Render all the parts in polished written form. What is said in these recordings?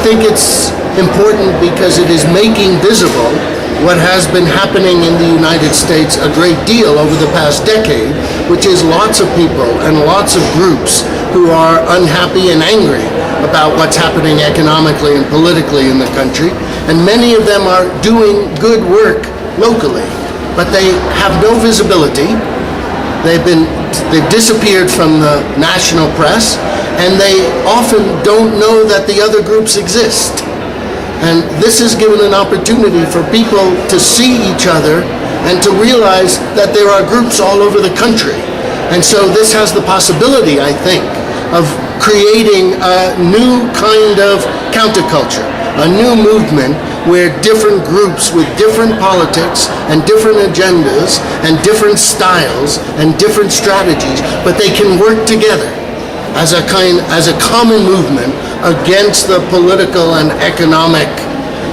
think it's important because it is making visible what has been happening in the United States a great deal over the past decade, which is lots of people and lots of groups who are unhappy and angry about what's happening economically and politically in the country. And many of them are doing good work locally, but they have no visibility. They've disappeared from the national press, and they often don't know that the other groups exist. And this has given an opportunity for people to see each other and to realize that there are groups all over the country. And so this has the possibility, I think, of creating a new kind of counterculture, a new movement where different groups with different politics and different agendas and different styles and different strategies, but they can work together as a common movement against the political and economic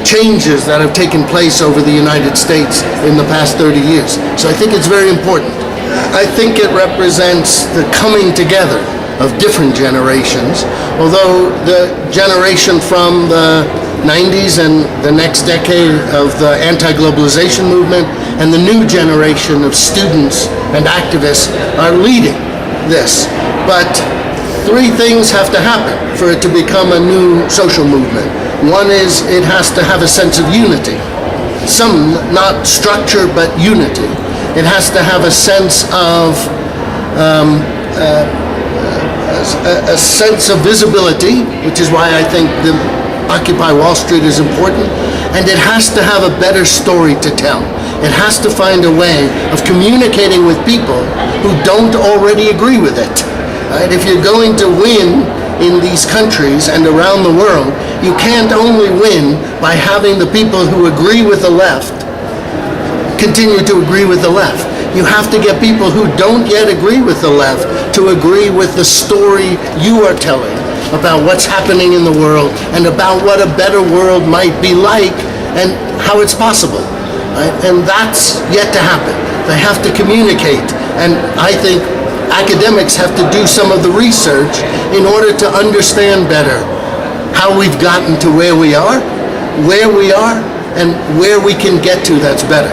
changes that have taken place over the United States in the past 30 years. So I think it's very important. I think it represents the coming together of different generations, although the generation from the 90s and the next decade of the anti-globalization movement and the new generation of students and activists are leading this. But three things have to happen for it to become a new social movement. One is it has to have a sense of unity. Not structure, but unity. It has to have a sense of a sense of visibility, which is why I think the Occupy Wall Street is important, and it has to have a better story to tell. It has to find a way of communicating with people who don't already agree with it. Right? If you're going to win in these countries and around the world, you can't only win by having the people who agree with the left continue to agree with the left. You have to get people who don't yet agree with the left to agree with the story you are telling about what's happening in the world and about what a better world might be like and how it's possible. Right? And that's yet to happen. They have to communicate, and I think academics have to do some of the research in order to understand better how we've gotten to where we are, and where we can get to that's better.